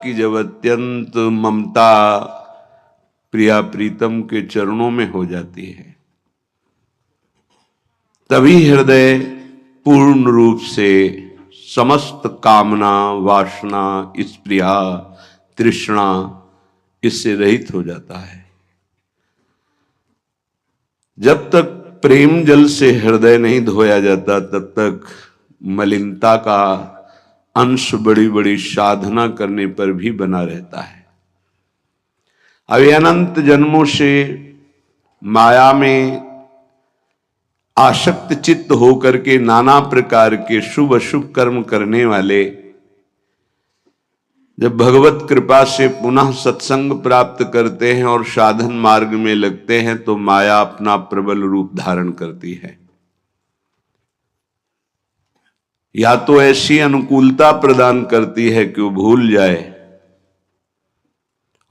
कि जब अत्यंत ममता प्रिया प्रीतम के चरणों में हो जाती है, तभी हृदय पूर्ण रूप से समस्त कामना, वासना, स्पृहा, तृष्णा इससे रहित हो जाता है। जब तक प्रेम जल से हृदय नहीं धोया जाता, तब तक मलिनता का अंश बड़ी बड़ी साधना करने पर भी बना रहता है। अभी अनंत जन्मों से माया में आसक्त चित्त होकर के नाना प्रकार के शुभ अशुभ कर्म करने वाले जब भगवत कृपा से पुनः सत्संग प्राप्त करते हैं और साधन मार्ग में लगते हैं, तो माया अपना प्रबल रूप धारण करती है। या तो ऐसी अनुकूलता प्रदान करती है कि वो भूल जाए,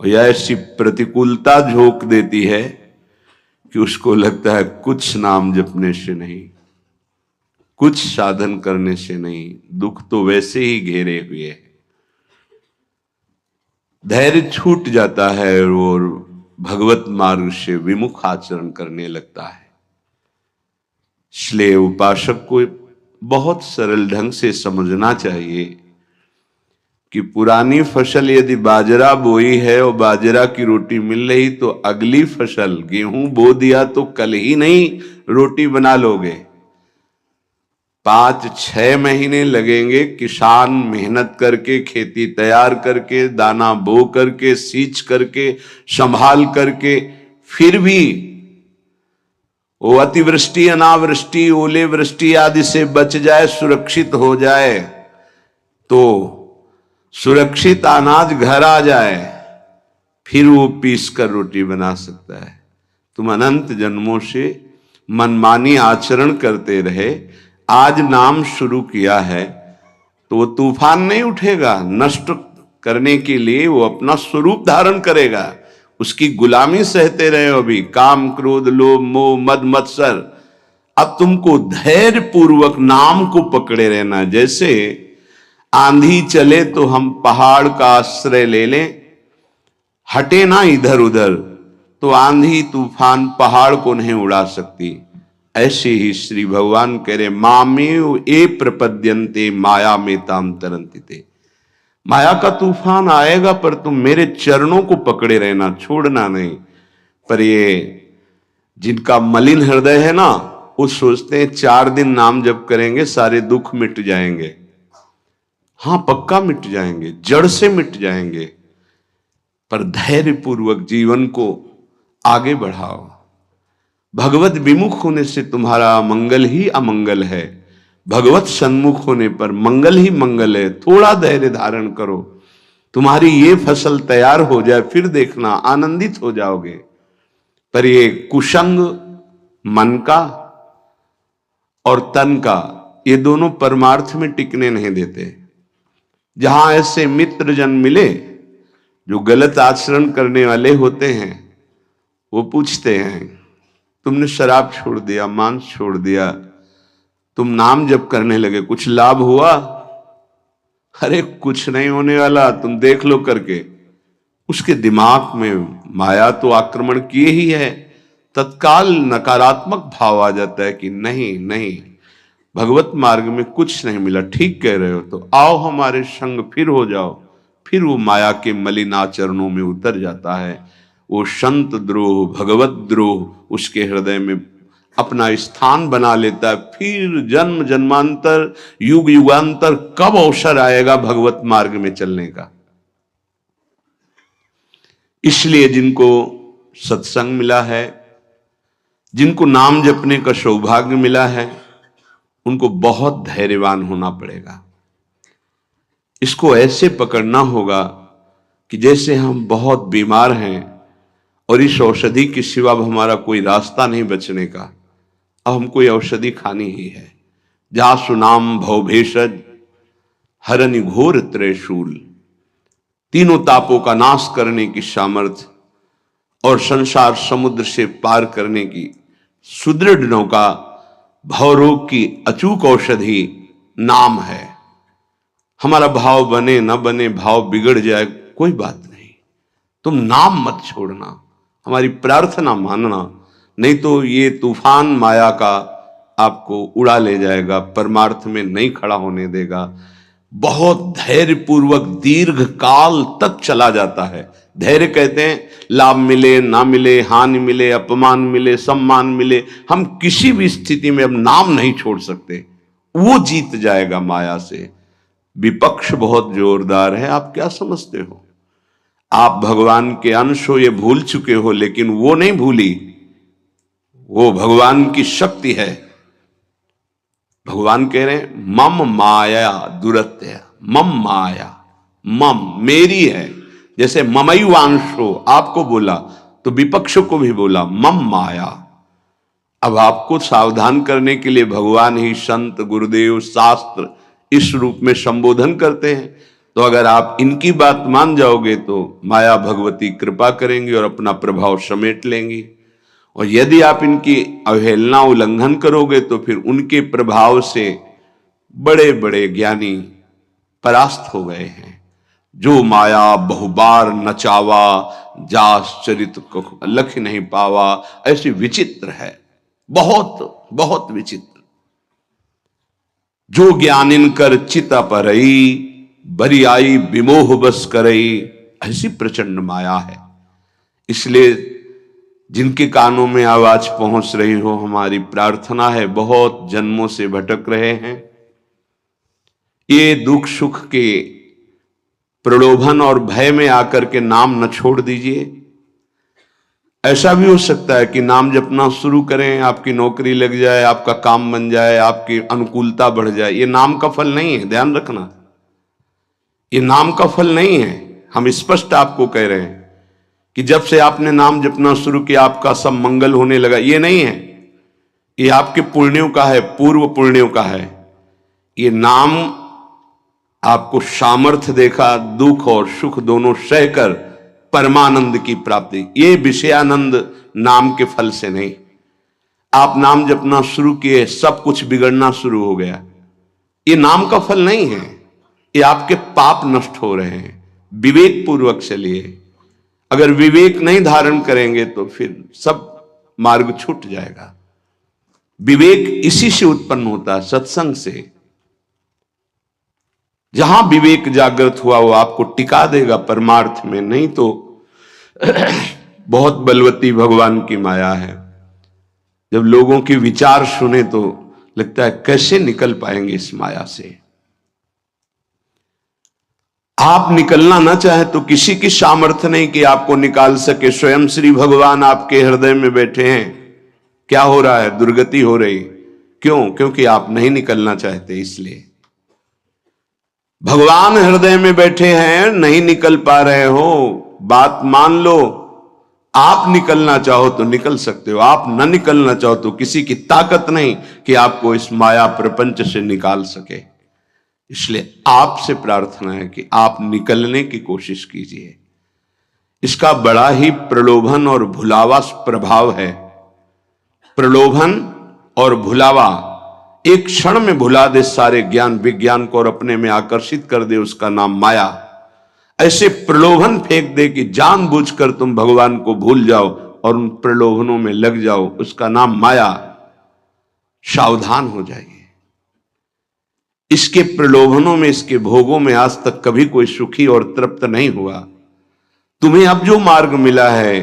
और या ऐसी प्रतिकूलता झोंक देती है कि उसको लगता है कुछ नाम जपने से नहीं, कुछ साधन करने से नहीं, दुख तो वैसे ही घेरे हुए है। धैर्य छूट जाता है और भगवत मार्ग से विमुख आचरण करने लगता है। इसलिए उपासक को बहुत सरल ढंग से समझना चाहिए कि पुरानी फसल यदि बाजरा बोई है और बाजरा की रोटी मिल रही, तो अगली फसल गेहूं बो दिया तो कल ही नहीं रोटी बना लोगे। 5-6 महीने लगेंगे किसान मेहनत करके, खेती तैयार करके, दाना बो करके, सींच करके, संभाल करके, फिर भी वो अतिवृष्टि, अनावृष्टि, ओले वृष्टि आदि से बच जाए, सुरक्षित हो जाए, तो सुरक्षित अनाज घर आ जाए, फिर वो पीस कर रोटी बना सकता है। तुम अनंत जन्मों से मनमानी आचरण करते रहे, आज नाम शुरू किया है तो वो तूफान नहीं उठेगा, नष्ट करने के लिए वो अपना स्वरूप धारण करेगा। उसकी गुलामी सहते रहे हो अभी, काम, क्रोध, लोभ, मोह, मद, मत्सर। अब तुमको धैर्य पूर्वक नाम को पकड़े रहना। जैसे आंधी चले तो हम पहाड़ का आश्रय ले लें, हटे ना इधर उधर, तो आंधी तूफान पहाड़ को नहीं उड़ा सकती। ऐसे ही श्री भगवान कह रहे, मामेव ए प्रपद्यन्ते माया में ताम तरन्ति। माया का तूफान आएगा पर तुम मेरे चरणों को पकड़े रहना, छोड़ना नहीं। पर ये जिनका मलिन हृदय है ना, वो सोचते हैं 4 दिन नाम जप करेंगे सारे दुख मिट जाएंगे। हाँ, पक्का मिट जाएंगे, जड़ से मिट जाएंगे, पर धैर्य पूर्वक जीवन को आगे बढ़ाओ। भगवत विमुख होने से तुम्हारा मंगल ही अमंगल है, भगवत सन्मुख होने पर मंगल ही मंगल है। थोड़ा धैर्य धारण करो, तुम्हारी ये फसल तैयार हो जाए, फिर देखना आनंदित हो जाओगे। पर ये कुसंग मन का और तन का, ये दोनों परमार्थ में टिकने नहीं देते। जहां ऐसे मित्र जन मिले जो गलत आचरण करने वाले होते हैं, वो पूछते हैं, तुमने शराब छोड़ दिया, मांस छोड़ दिया, तुम नाम जप करने लगे, कुछ लाभ हुआ? अरे कुछ नहीं होने वाला, तुम देख लो करके। उसके दिमाग में माया तो आक्रमण किए ही है। तत्काल नकारात्मक भाव आ जाता है कि नहीं नहीं, भगवत मार्ग में कुछ नहीं मिला, ठीक कह रहे हो, तो आओ हमारे संग, फिर हो जाओ। फिर वो माया के मलिन आचरणों में उतर जाता है। वो संत द्रोह, भगवत द्रोह उसके हृदय में अपना स्थान बना लेता है। फिर जन्म जन्मांतर, युग युगांतर कब अवसर आएगा भगवत मार्ग में चलने का। इसलिए जिनको सत्संग मिला है, जिनको नाम जपने का सौभाग्य मिला है, उनको बहुत धैर्यवान होना पड़ेगा। इसको ऐसे पकड़ना होगा कि जैसे हम बहुत बीमार हैं और इस औषधि के सिवा हमारा कोई रास्ता नहीं बचने का, अब हमको ये औषधि खानी ही है। जा सुनाम भव भेषज हरनि घोर त्रयशूल, तीनों तापों का नाश करने की सामर्थ्य और संसार समुद्र से पार करने की सुदृढ़ नौका, भवरोग की अचूक औषधि नाम है। हमारा भाव बने न बने, भाव बिगड़ जाए, कोई बात नहीं, तुम नाम मत छोड़ना, हमारी प्रार्थना मानना, नहीं तो ये तूफान माया का आपको उड़ा ले जाएगा, परमार्थ में नहीं खड़ा होने देगा। बहुत धैर्य पूर्वक दीर्घ काल तक चला जाता है। धैर्य कहते हैं लाभ मिले ना मिले, हानि मिले, अपमान मिले, सम्मान मिले, हम किसी भी स्थिति में अब नाम नहीं छोड़ सकते, वो जीत जाएगा माया से। विपक्ष बहुत जोरदार है, आप क्या समझते हो? आप भगवान के अंश हो, ये भूल चुके हो, लेकिन वो नहीं भूली, वो भगवान की शक्ति है। भगवान कह रहे हैं मम माया दुरत्य, मम माया, मम मेरी है। जैसे ममैवांशो आपको बोला तो विपक्ष को भी बोला मम माया। अब आपको सावधान करने के लिए भगवान ही संत, गुरुदेव, शास्त्र इस रूप में संबोधन करते हैं। तो अगर आप इनकी बात मान जाओगे तो माया भगवती कृपा करेंगी और अपना प्रभाव समेट लेंगी, और यदि आप इनकी अवहेलना उल्लंघन करोगे तो फिर उनके प्रभाव से बड़े बड़े ज्ञानी परास्त हो गए हैं। जो माया बहुबार नचावा, जास चरित को लख नहीं पावा, ऐसी विचित्र है, बहुत बहुत विचित्र। जो ज्ञानिन कर चिता परई, बरी आई विमोह बस करई, ऐसी प्रचंड माया है। इसलिए जिनके कानों में आवाज पहुंच रही हो, हमारी प्रार्थना है, बहुत जन्मों से भटक रहे हैं, ये दुख सुख के प्रलोभन और भय में आकर के नाम न छोड़ दीजिए। ऐसा भी हो सकता है कि नाम जपना शुरू करें, आपकी नौकरी लग जाए, आपका काम बन जाए, आपकी अनुकूलता बढ़ जाए। ये नाम का फल नहीं है, ध्यान रखना, ये नाम का फल नहीं है। हम स्पष्ट आपको कह रहे हैं कि जब से आपने नाम जपना शुरू किया आपका सब मंगल होने लगा, ये नहीं है। ये आपके पुण्यों का है, पूर्व पुण्यों का है। ये नाम आपको सामर्थ्य देखा, दुख और सुख दोनों सहकर परमानंद की प्राप्ति, ये विषयानंद नाम के फल से नहीं। आप नाम जपना शुरू किए, सब कुछ बिगड़ना शुरू हो गया, ये नाम का फल नहीं है, ये आपके पाप नष्ट हो रहे हैं। विवेक पूर्वक चलिए, अगर विवेक नहीं धारण करेंगे तो फिर सब मार्ग छूट जाएगा। विवेक इसी से उत्पन्न होता है, सत्संग से। जहां विवेक जागृत हुआ वो आपको टिका देगा परमार्थ में, नहीं तो बहुत बलवती भगवान की माया है। जब लोगों के विचार सुने तो लगता है कैसे निकल पाएंगे इस माया से। आप निकलना ना चाहे तो किसी की सामर्थ्य नहीं कि आपको निकाल सके। स्वयं श्री भगवान आपके हृदय में बैठे हैं। क्या हो रहा है? दुर्गति हो रही। क्यों? क्योंकि आप नहीं निकलना चाहते, इसलिए। भगवान हृदय में बैठे हैं, नहीं निकल पा रहे हो, बात मान लो। आप निकलना चाहो तो निकल सकते हो, आप न निकलना चाहो तो किसी की ताकत नहीं कि आपको इस माया प्रपंच से निकाल सके। इसलिए आपसे प्रार्थना है कि आप निकलने की कोशिश कीजिए। इसका बड़ा ही प्रलोभन और भुलावा प्रभाव है। प्रलोभन और भुलावा एक क्षण में भुला दे सारे ज्ञान विज्ञान को और अपने में आकर्षित कर दे, उसका नाम माया। ऐसे प्रलोभन फेंक दे कि जानबूझकर तुम भगवान को भूल जाओ और उन प्रलोभनों में लग जाओ, उसका नाम माया। सावधान हो जाइए। इसके प्रलोभनों में, इसके भोगों में आज तक कभी कोई सुखी और तृप्त नहीं हुआ। तुम्हें अब जो मार्ग मिला है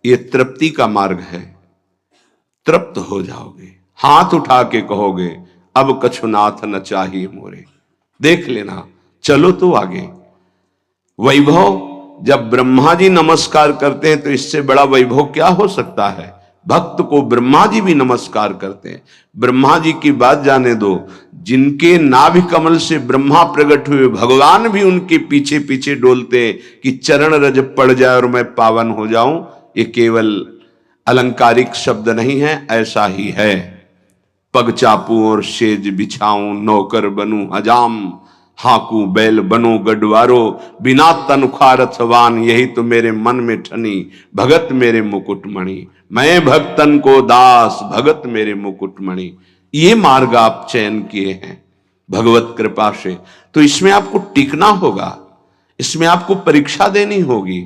ये तृप्ति का मार्ग है। तृप्त हो जाओगे, हाथ उठा के कहोगे अब कछुनाथ न चाहिए मोरे। देख लेना, चलो तो आगे। वैभव, जब ब्रह्मा जी नमस्कार करते हैं तो इससे बड़ा वैभव क्या हो सकता है। भक्त को ब्रह्मा जी भी नमस्कार करते हैं। ब्रह्मा जी की बात जाने दो, जिनके नाभि कमल से ब्रह्मा प्रकट हुए, भगवान भी उनके पीछे पीछे डोलते हैं कि चरण रज पड़ जाए और मैं पावन हो जाऊं। ये केवल अलंकारिक शब्द नहीं है, ऐसा ही है। पग चापू और सेज बिछाऊं, नौकर बनूं हजाम, हाकू बैल बनो गडवारो, बिना तनख्वाह रथवान, यही तो मेरे मन में ठनी, भगत मेरे मुकुटमणि। मैं भक्तन को दास, भगत मेरे मुकुटमणि। ये मार्ग आप चयन किए हैं भगवत कृपा से, तो इसमें आपको टिकना होगा। इसमें आपको परीक्षा देनी होगी।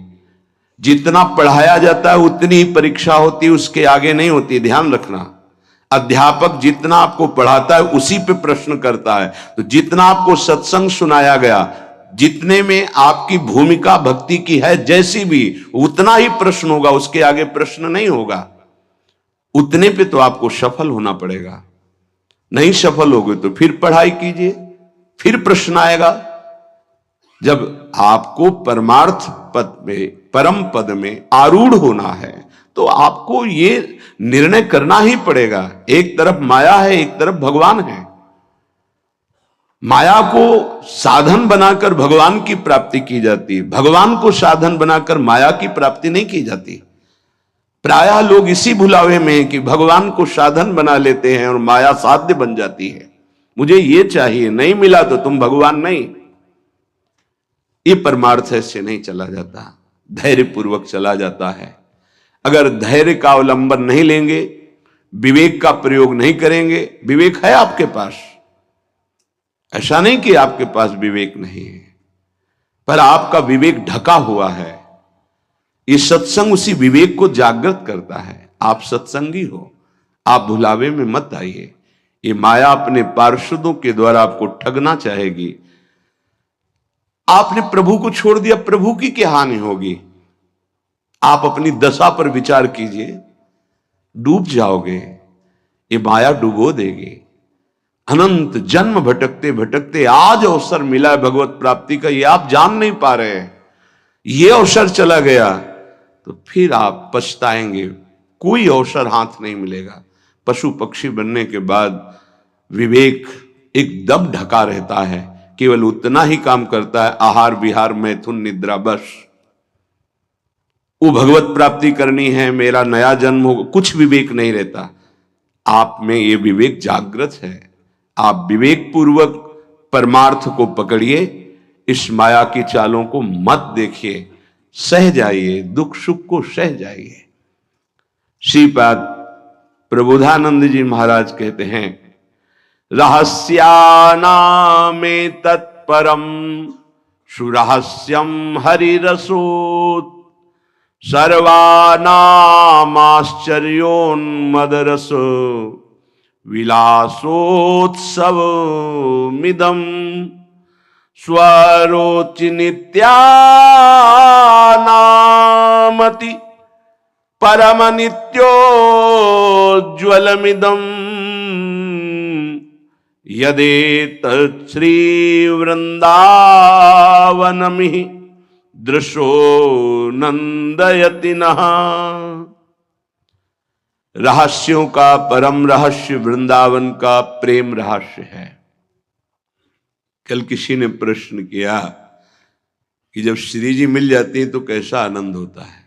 जितना पढ़ाया जाता है उतनी ही परीक्षा होती है, उसके आगे नहीं होती, ध्यान रखना। अध्यापक जितना आपको पढ़ाता है उसी पे प्रश्न करता है। तो जितना आपको सत्संग सुनाया गया, जितने में आपकी भूमिका भक्ति की है जैसी भी, उतना ही प्रश्न होगा, उसके आगे प्रश्न नहीं होगा। उतने पे तो आपको सफल होना पड़ेगा। नहीं सफल होगे तो फिर पढ़ाई कीजिए, फिर प्रश्न आएगा। जब आपको परमार्थ पद में, परम पद में आरूढ़ होना है तो आपको ये निर्णय करना ही पड़ेगा। एक तरफ माया है, एक तरफ भगवान है। माया को साधन बनाकर भगवान की प्राप्ति की जाती है, भगवान को साधन बनाकर माया की प्राप्ति नहीं की जाती। प्रायः लोग इसी भुलावे में हैं कि भगवान को साधन बना लेते हैं और माया साध्य बन जाती है। मुझे ये चाहिए, नहीं मिला तो तुम भगवान नहीं। ये परमार्थ ऐसे नहीं चला जाता, धैर्य पूर्वक चला जाता है। अगर धैर्य का अवलंबन नहीं लेंगे, विवेक का प्रयोग नहीं करेंगे, विवेक है आपके पास, ऐसा नहीं कि आपके पास विवेक नहीं है, पर आपका विवेक ढका हुआ है। ये सत्संग उसी विवेक को जागृत करता है। आप सत्संगी हो, आप भुलावे में मत आइए। ये माया अपने पार्षदों के द्वारा आपको ठगना चाहेगी। आपने प्रभु को छोड़ दिया, प्रभु की क्या हानि होगी? आप अपनी दशा पर विचार कीजिए, डूब जाओगे। ये माया डुबो देगी। अनंत जन्म भटकते भटकते आज अवसर मिला है भगवत प्राप्ति का, ये आप जान नहीं पा रहे हैं। ये अवसर चला गया तो फिर आप पछताएंगे। कोई अवसर हाथ नहीं मिलेगा। पशु पक्षी बनने के बाद विवेक एकदम ढका रहता है, केवल उतना ही काम करता है, आहार विहार मैथुन निद्रा, बस। वो भगवत प्राप्ति करनी है, मेरा नया जन्म हो, कुछ विवेक नहीं रहता। आप में ये विवेक जागृत है। आप विवेक पूर्वक परमार्थ को पकड़िए, इस माया की चालों को मत देखिए, सह जाइए, दुख सुख को सह जाइए। श्रीपाद प्रबोधानंद जी महाराज कहते हैं, रहस्यानामे तत्परम सुरहस्यम हरिरसोत् सर्वानामाश्चर्योन्मदरस विलासोत्सवमिदं स्वरोचि नित्यानामति परमनित्योज्ज्वलमिदं यदेतत् श्रीवृन्दावनमिहि दृशो नंदयति नः। रहस्यों का परम रहस्य वृंदावन का प्रेम रहस्य है। कल किसी ने प्रश्न किया कि जब श्री जी मिल जाती हैं तो कैसा आनंद होता है?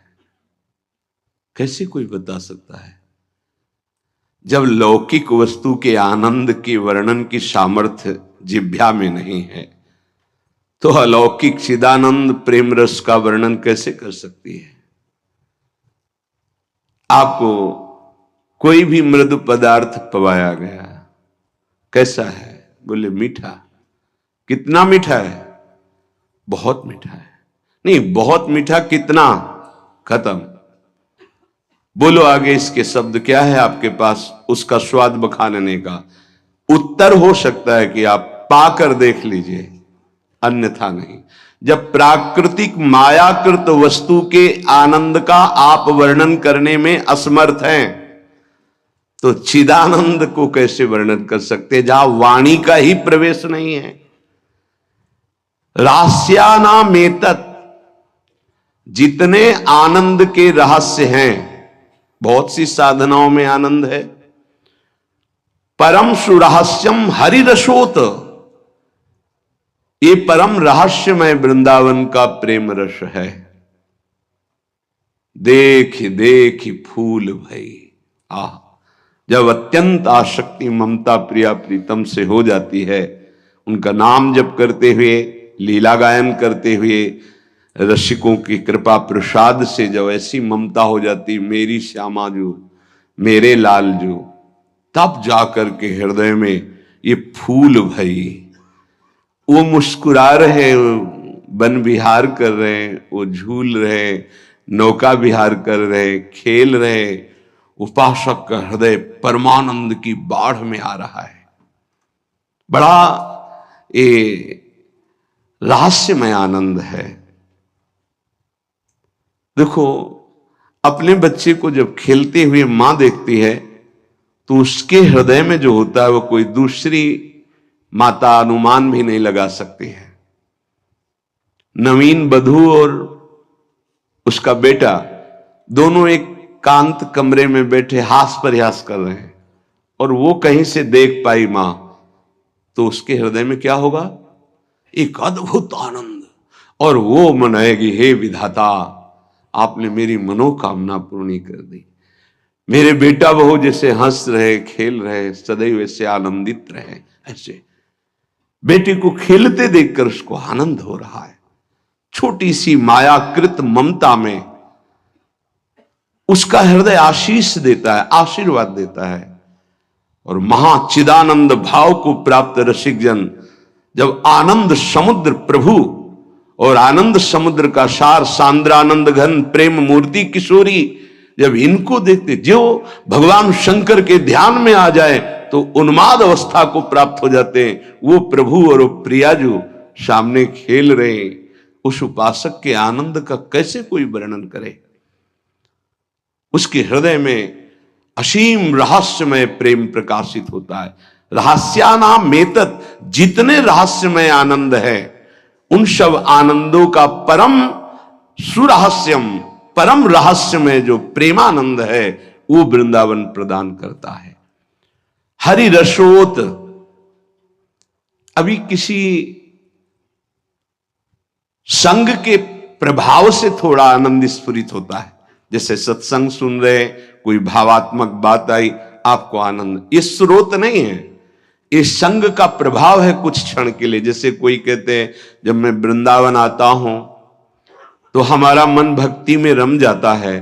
कैसे कोई बता सकता है? जब लौकिक वस्तु के आनंद के वर्णन की सामर्थ्य जिह्वा में नहीं है तो अलौकिक चिदानंद प्रेम रस का वर्णन कैसे कर सकती है? आपको कोई भी मृदु पदार्थ पवाया गया, कैसा है? बोले मीठा। कितना मीठा है? बहुत मीठा है। नहीं, बहुत मीठा कितना? खत्म। बोलो आगे इसके शब्द क्या है आपके पास उसका स्वाद बखानने का? उत्तर हो सकता है कि आप पाकर देख लीजिए, अन्यथा नहीं। जब प्राकृतिक मायाकृत वस्तु के आनंद का आप वर्णन करने में असमर्थ हैं तो चिदानंद को कैसे वर्णन कर सकते, जहां वाणी का ही प्रवेश नहीं है। रहस्यानामेतत्, जितने आनंद के रहस्य हैं, बहुत सी साधनाओं में आनंद है। परम सुरहस्यम हरिरसोत, ये परम रहस्यमय वृंदावन का प्रेम रस है। देख देख फूल भई। आह, जब अत्यंत आसक्ति ममता प्रिया प्रीतम से हो जाती है, उनका नाम जप करते हुए, लीला गायन करते हुए, रसिकों की कृपा प्रसाद से जब ऐसी ममता हो जाती, मेरी श्यामा जो, मेरे लाल जो, तब जाकर के हृदय में ये फूल भई। वो मुस्कुरा रहे, वन विहार कर रहे हैं, वो झूल रहे, नौका विहार कर रहे, खेल रहे। उपासक का हृदय परमानंद की बाढ़ में आ रहा है। बड़ा ये रहस्यमय आनंद है। देखो, अपने बच्चे को जब खेलते हुए मां देखती है तो उसके हृदय में जो होता है वो कोई दूसरी माता अनुमान भी नहीं लगा सकती है। नवीन वधू और उसका बेटा दोनों एक कांत कमरे में बैठे हास प्रयास कर रहे हैं, और वो कहीं से देख पाई मां, तो उसके हृदय में क्या होगा? एक अद्भुत आनंद, और वो मनाएगी, हे विधाता, आपने मेरी मनोकामना पूर्ण कर दी। मेरे बेटा बहू जैसे हंस रहे, खेल रहे, सदैव ऐसे आनंदित रहे। ऐसे बेटे को खेलते देखकर उसको आनंद हो रहा है। छोटी सी मायाकृत ममता में उसका हृदय आशीष देता है, आशीर्वाद देता है। और महाचिदानंद भाव को प्राप्त रसिक जन जब आनंद समुद्र प्रभु और आनंद समुद्र का सार सांद्रानंद घन प्रेम मूर्ति किशोरी, जब इनको देखते, जो भगवान शंकर के ध्यान में आ जाए तो उन्माद अवस्था को प्राप्त हो जाते हैं। वो प्रभु और वो प्रियाजू सामने खेल रहे हैं। उस उपासक के आनंद का कैसे कोई वर्णन करे? उसके हृदय में असीम रहस्यमय प्रेम प्रकाशित होता है। रहस्यानाम मेतत, जितने रहस्यमय आनंद है उन सब आनंदों का परम सुरहस्यम, परम रहस्य में जो प्रेमानंद है वो वृंदावन प्रदान करता है। हरि रसोत, अभी किसी संग के प्रभाव से थोड़ा आनंद स्फुरित होता है। जैसे सत्संग सुन रहे, कोई भावात्मक बात आई, आपको आनंद, ये स्रोत नहीं है, ये संग का प्रभाव है कुछ क्षण के लिए। जैसे कोई कहते हैं, जब मैं वृंदावन आता हूं तो हमारा मन भक्ति में रम जाता है,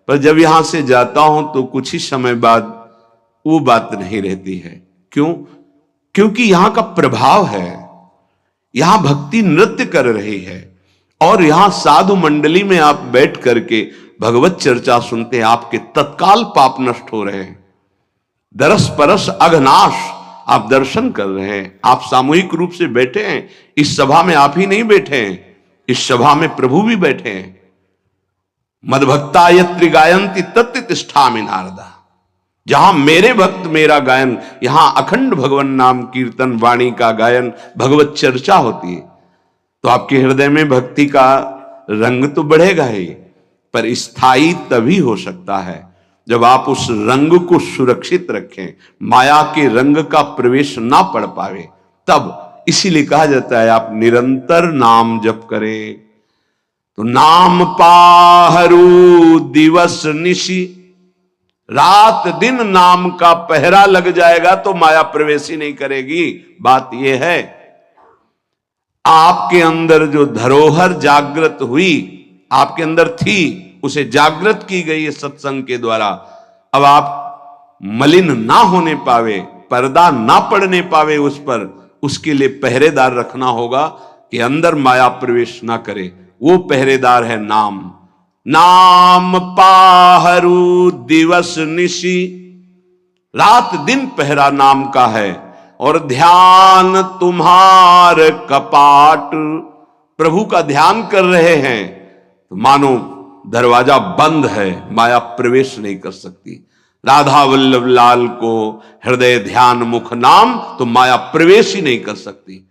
पर जब यहां से जाता हूं तो कुछ ही समय बाद वो बात नहीं रहती है। क्यों? क्योंकि यहां का प्रभाव है, यहां भक्ति नृत्य कर रही है, और यहां साधु मंडली में आप बैठ करके भगवत चर्चा सुनते हैं, आपके तत्काल पाप नष्ट हो रहे हैं। दरस परस अघनाश, आप दर्शन कर रहे हैं। आप सामूहिक रूप से बैठे हैं, इस सभा में आप ही नहीं बैठे हैं, इस सभा में प्रभु भी बैठे हैं। मदभक्ता यत्र गायन्ति तत्र तिष्ठामि नारदा, जहां मेरे भक्त मेरा गायन, यहां अखंड भगवान नाम कीर्तन वाणी का गायन, भगवत चर्चा होती है, तो आपके हृदय में भक्ति का रंग तो बढ़ेगा ही, पर स्थायी तभी हो सकता है जब आप उस रंग को सुरक्षित रखें, माया के रंग का प्रवेश ना पड़ पावे तब। इसीलिए कहा जाता है आप निरंतर नाम जप करें तो नाम पाहरू दिवस निशि, रात दिन नाम का पहरा लग जाएगा तो माया प्रवेश ही नहीं करेगी। बात यह है, आपके अंदर जो धरोहर जागृत हुई, आपके अंदर थी, उसे जागृत की गई है सत्संग के द्वारा। अब आप मलिन ना होने पावे, पर्दा ना पड़ने पावे उस पर, उसके लिए पहरेदार रखना होगा कि अंदर माया प्रवेश ना करे। वो पहरेदार है नाम। नाम पाहरू दिवस निशि, रात दिन पहरा नाम का है। और ध्यान तुम्हार कपाट, प्रभु का ध्यान कर रहे हैं तो मानो दरवाजा बंद है, माया प्रवेश नहीं कर सकती। राधा वल्लभ लाल को हृदय ध्यान मुख नाम, तो माया प्रवेश ही नहीं कर सकती।